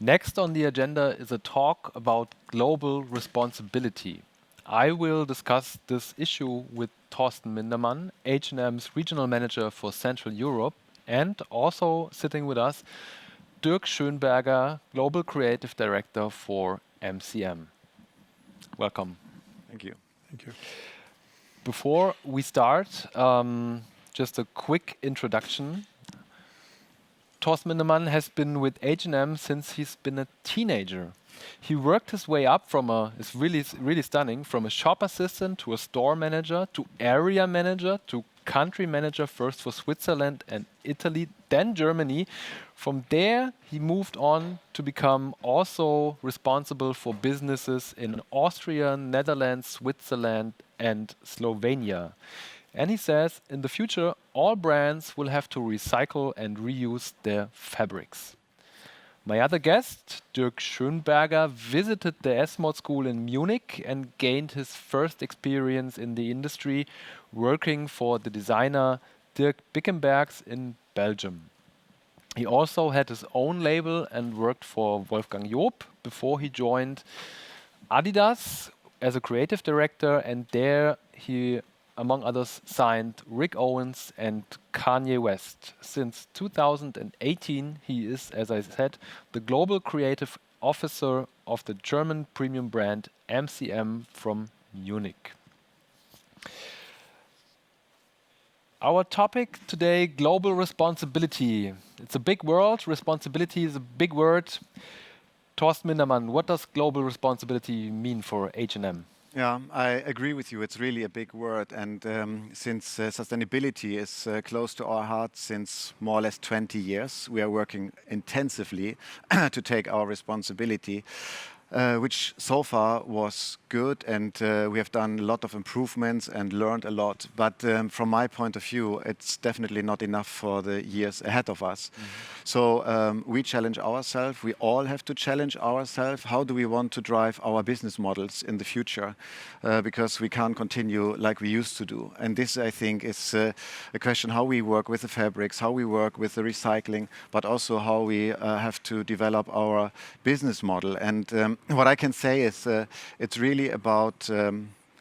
Next on the agenda is a talk about global responsibility. I will discuss this issue with Thorsten Mindermann, H&M's regional manager for Central Europe, and also sitting with us, Dirk Schönberger, global creative director for MCM. Welcome. Thank you. Thank you. Before we start, just a quick introduction. Thorsten Mindermann has been with H&M since he's been a teenager. He worked his way up from it's really stunning, from a shop assistant to a store manager to area manager to country manager, first for Switzerland and Italy, then Germany. From there, he moved on to become also responsible for businesses in Austria, Netherlands, Switzerland, and Slovenia. And he says, in the future, all brands will have to recycle and reuse their fabrics. My other guest, Dirk Schönberger, visited the S-Mod school in Munich and gained his first experience in the industry working for the designer Dirk Bickenbergs in Belgium. He also had his own label and worked for Wolfgang Joop before he joined Adidas as a creative director, and there he, among others, signed Rick Owens and Kanye West. Since 2018, he is, as I said, the global creative officer of the German premium brand MCM from Munich. Our topic today, global responsibility. It's a big word. Responsibility is a big word. Thorsten Mindermann, what does global responsibility mean for H&M? Yeah, I agree with you. It's really a big word. And since sustainability is close to our hearts since more or less 20 years, we are working intensively to take our responsibility, which so far was good. And we have done a lot of improvements and learned a lot. But from my point of view, it's definitely not enough for the years ahead of us. So we challenge ourselves. We all have to challenge ourselves. How do we want to drive our business models in the future? Because we can't continue like we used to do. And this, I think, is a question how we work with the fabrics, how we work with the recycling, but also how we have to develop our business model. And what I can say is it's really about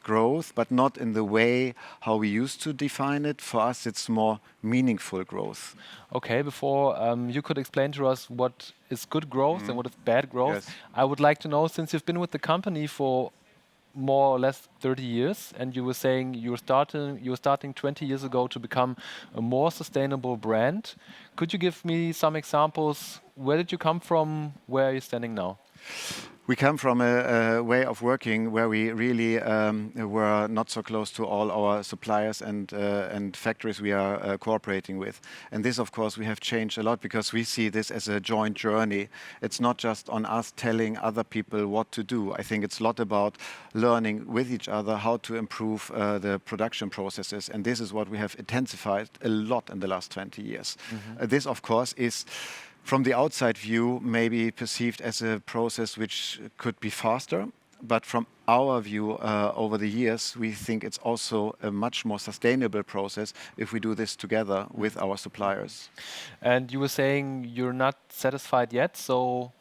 growth, but not in the way how we used to define it. For us, it's more meaningful growth. Okay, before you could explain to us what is good growth and what is bad growth, Yes. I would like to know, since you've been with the company for more or less 30 years, and you were saying you were starting 20 years ago to become a more sustainable brand. Could you give me some examples? Where did you come from? Where are you standing now? We come from a way of working where we really were not so close to all our suppliers and factories we are cooperating with. And this, of course, we have changed a lot because we see this as a joint journey. It's not just on us telling other people what to do. I think it's a lot about learning with each other how to improve the production processes. And this is what we have intensified a lot in the last 20 years. This, of course, is from the outside view, maybe perceived as a process which could be faster. But from our view, over the years, we think it's also a much more sustainable process if we do this together with our suppliers. And you were saying you're not satisfied yet, so...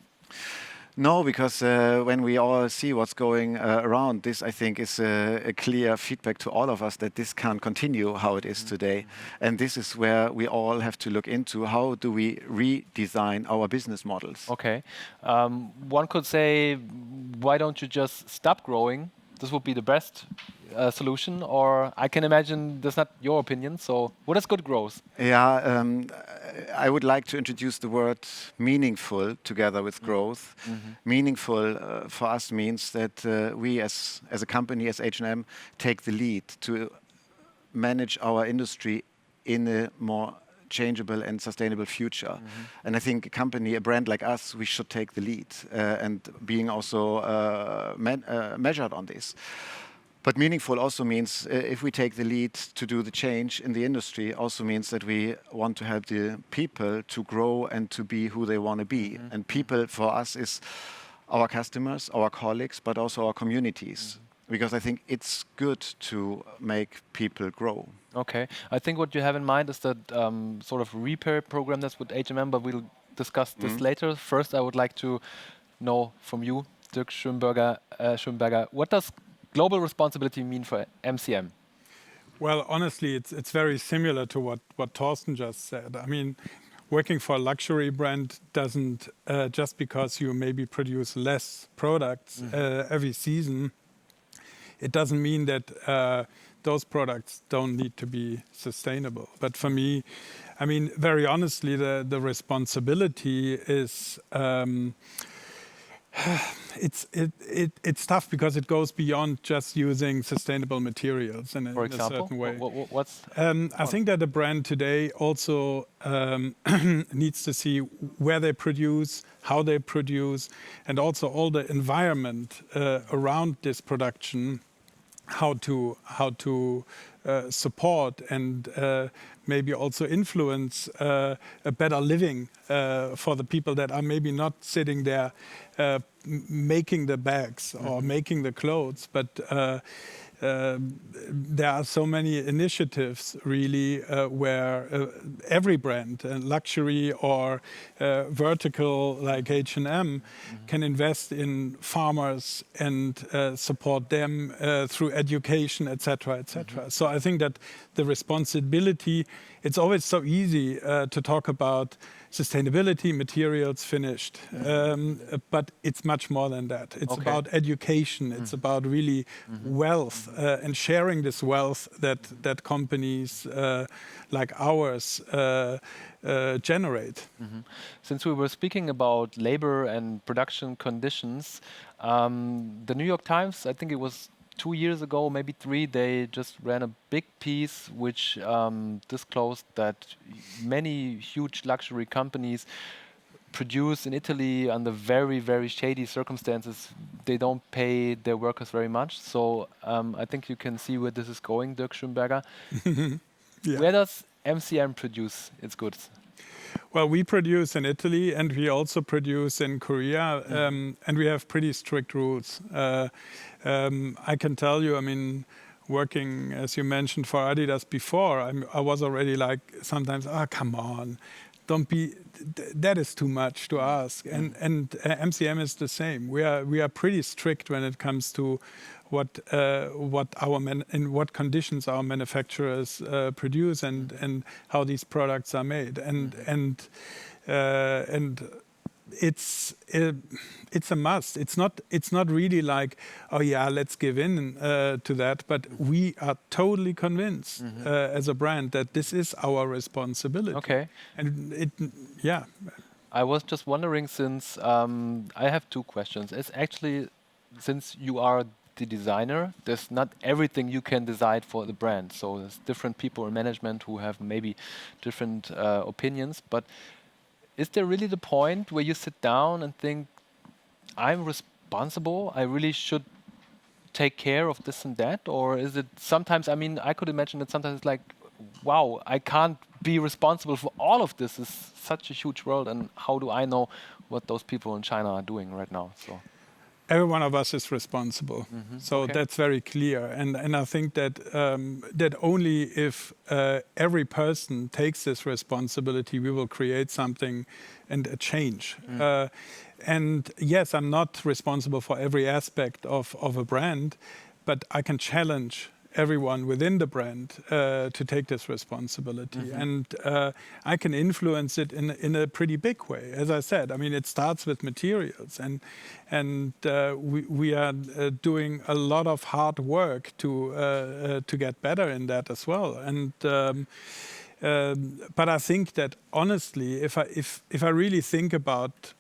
No, because when we all see what's going around, this I think is a clear feedback to all of us that this can't continue how it is today. And this is where we all have to look into how do we redesign our business models. Okay. One could say, why don't you just stop growing? This would be the best solution, or I can imagine that's not your opinion. So what is good growth? Yeah, I would like to introduce the word meaningful together with growth. Meaningful for us means that we as a company, as H&M, take the lead to manage our industry in a more changeable and sustainable future. And I think a company, a brand like us, we should take the lead and being also measured on this. But meaningful also means if we take the lead to do the change in the industry, also means that we want to help the people to grow and to be who they want to be. And people for us is our customers, our colleagues, but also our communities. Because I think it's good to make people grow. Okay. I think what you have in mind is that sort of repair program that's with H&M, but we'll discuss this later. First, I would like to know from you, Dirk Schönberger, what does global responsibility mean for MCM? Well, honestly, it's very similar to what Thorsten just said. I mean, working for a luxury brand doesn't just because you maybe produce less products every season, it doesn't mean that those products don't need to be sustainable. But for me, I mean, very honestly, the responsibility is it's tough because it goes beyond just using sustainable materials in For a example, certain way. what's I think that the brand today also needs to see where they produce, how they produce, and also all the environment around this production, how to support and maybe also influence a better living for the people that are maybe not sitting there making the bags or making the clothes, but there are so many initiatives really where every brand, luxury or vertical like H&M, can invest in farmers and support them through education, etc., etc. So I think that the responsibility, it's always so easy to talk about sustainability, materials, finished. But it's much more than that. It's about education. It's about really wealth and sharing this wealth that companies like ours generate. Since we were speaking about labor and production conditions, the New York Times, I think it was 2 years ago, maybe 3, they just ran a big piece which disclosed that many huge luxury companies produce in Italy under very, very shady circumstances. They don't pay their workers very much. So I think you can see where this is going, Dirk Schönberger. Yeah. Where does MCM produce its goods? Well, we produce in Italy and we also produce in Korea, and we have pretty strict rules. I can tell you, I mean, working, as you mentioned, for Adidas before, I was already like sometimes, come on, don't be, that is too much to ask. And MCM is the same. We are pretty strict when it comes to in what conditions our manufacturers produce and how these products are made. And it's a must. It's not really like, oh yeah, let's give in to that. But we are totally convinced as a brand that this is our responsibility. Okay. And I was just wondering, since I have 2 questions. It's actually, since you are the designer, there's not everything you can decide for the brand. So there's different people in management who have maybe different opinions. But is there really the point where you sit down and think, I'm responsible, I really should take care of this and that? Or is it sometimes, I mean, I could imagine that sometimes it's like, wow, I can't be responsible for all of this. It's such a huge world, and how do I know what those people in China are doing right now? So every one of us is responsible. So that's very clear. And I think that that only if every person takes this responsibility, we will create something and a change. And yes, I'm not responsible for every aspect of a brand, but I can challenge everyone within the brand to take this responsibility. And I can influence it in a pretty big way. As I said, I mean, it starts with materials, and we are doing a lot of hard work to get better in that as well. And but I think that honestly, if I really think about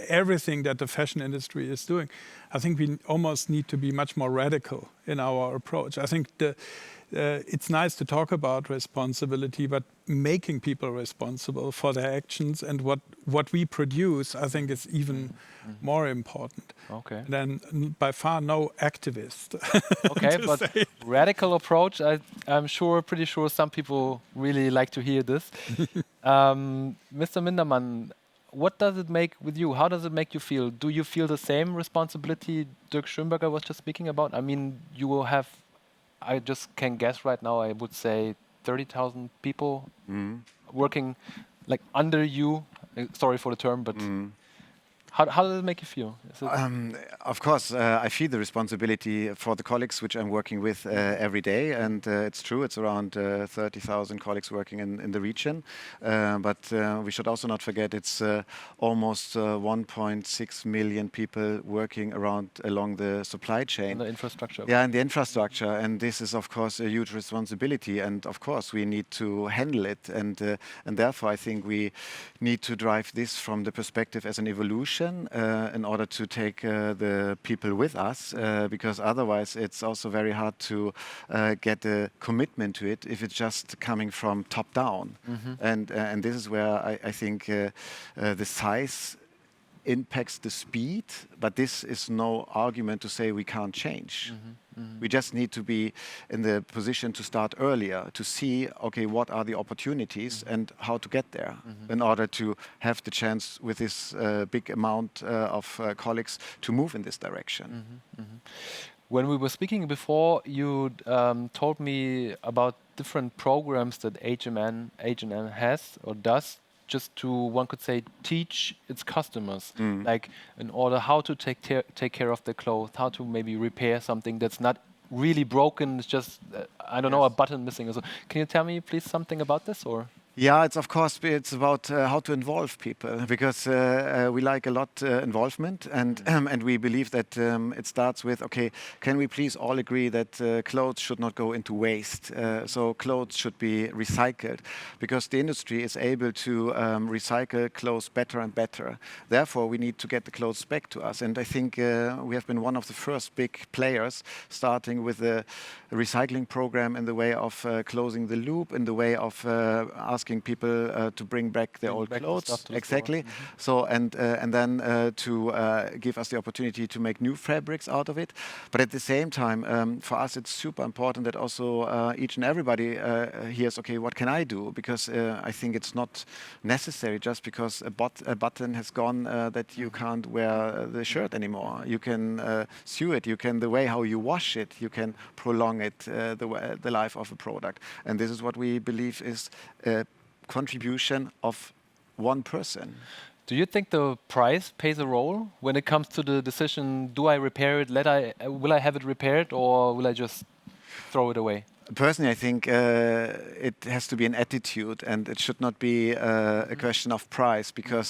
everything that the fashion industry is doing, I think we almost need to be much more radical in our approach. I think it's nice to talk about responsibility, but making people responsible for their actions and what we produce, I think is even more important. Okay. Than by far no activist. Okay, but radical approach, I'm pretty sure some people really like to hear this. Mr. Mindermann, what does it make with you? How does it make you feel? Do you feel the same responsibility Dirk Schönberger was just speaking about? I mean, you will have, I just can guess right now, I would say 30,000 people working like under you Sorry for the term, but how does it make you feel? Is it Of course, I feel the responsibility for the colleagues which I'm working with every day, and it's true, it's around 30,000 colleagues working in the region. But we should also not forget it's almost 1.6 million people working along the supply chain. in the infrastructure? Yeah, and the infrastructure, and this is of course a huge responsibility, and of course we need to handle it, and therefore I think we need to drive this from the perspective as an evolution in order to take the people with us, because otherwise it's also very hard to get a commitment to it if it's just coming from top down, and this is where I think the size impacts the speed, but this is no argument to say we can't change. We just need to be in the position to start earlier, to see, okay, what are the opportunities and how to get there in order to have the chance with this big amount of colleagues to move in this direction. When we were speaking before, you told me about different programs that H&M has or does, just to, one could say, teach its customers, like in order how to take care of their clothes, how to maybe repair something that's not really broken, it's just, I don't know, a button missing or so. Can you tell me please something about this, or? Yeah, it's of course it's about how to involve people, because we like a lot involvement, and and we believe that it starts with, okay, can we please all agree that clothes should not go into waste, so clothes should be recycled, because the industry is able to recycle clothes better and better. Therefore, we need to get the clothes back to us, and I think we have been one of the first big players, starting with a recycling program in the way of closing the loop, in the way of asking people to bring back their old clothes. Exactly. So and then to give us the opportunity to make new fabrics out of it. But at the same time, for us, it's super important that also each and everybody hears, okay, what can I do? Because I think it's not necessary just because a button has gone that you can't wear the shirt anymore. You can sew it. You can, the way how you wash it, you can prolong it, the life of a product. And this is what we believe is contribution of one person. Do you think the price plays a role when it comes to the decision, do I repair it, will I have it repaired, or will I just throw it away? Personally, I think it has to be an attitude, and it should not be a question of price, because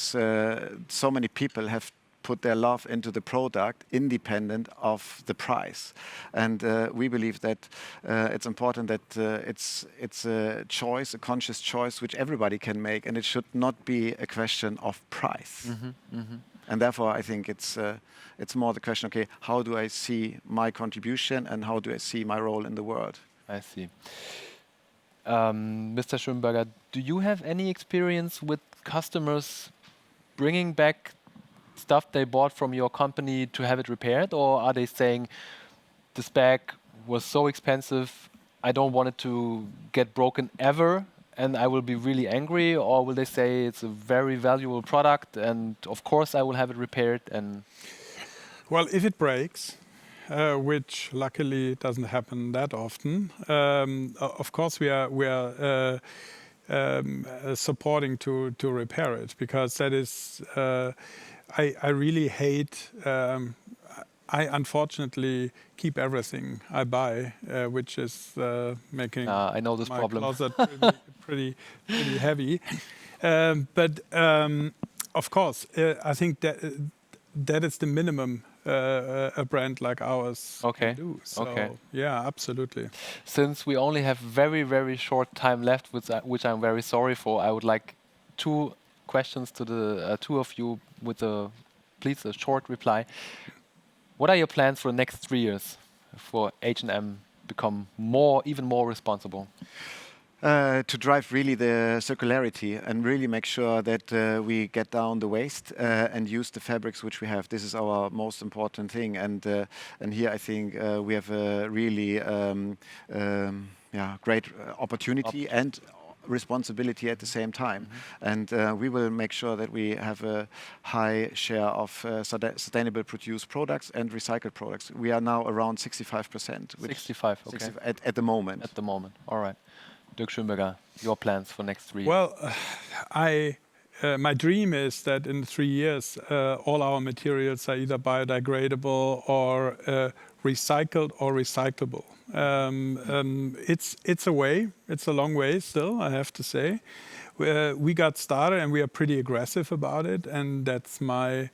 so many people have put their love into the product independent of the price. And we believe that it's important that it's a choice, a conscious choice, which everybody can make, and it should not be a question of price. And therefore, I think it's more the question, okay, how do I see my contribution and how do I see my role in the world? I see. Mr. Schönberger, do you have any experience with customers bringing back stuff they bought from your company to have it repaired, or are they saying, this bag was so expensive, I don't want it to get broken ever, and I will be really angry? Or will they say it's a very valuable product and of course I will have it repaired? And well, if it breaks, which luckily doesn't happen that often, of course we are supporting to repair it, because that is, I really hate, I unfortunately keep everything I buy, which is making I know this my problem. closet pretty heavy. But of course, I think that is the minimum a brand like ours can do. So, yeah, absolutely. Since we only have very, very short time left, which I'm very sorry for, I would like 2 questions to the 2 of you with please a short reply. What are your plans for the next 3 years for H&M become even more responsible? To drive really the circularity and really make sure that we get down the waste and use the fabrics which we have. This is our most important thing, and here I think we have a really great opportunity and responsibility at the same time. And we will make sure that we have a high share of sustainable produced products and recycled products. We are now around 65%. 65, okay. At the moment. At the moment, all right. Dirk Schönberger, your plans for next 3 years? Well, my dream is that in 3 years, all our materials are either biodegradable or recycled or recyclable. It's a way. It's a long way still, I have to say. We got started and we are pretty aggressive about it, and that's my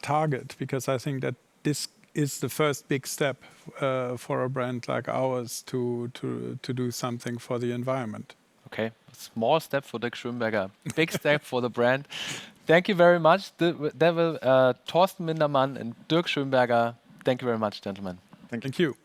target, because I think that this is the first big step for a brand like ours to do something for the environment. Okay, a small step for Dirk Schönberger, big step for the brand. Thank you very much. Thorsten Mindermann and Dirk Schönberger. Thank you very much, gentlemen. Thank you.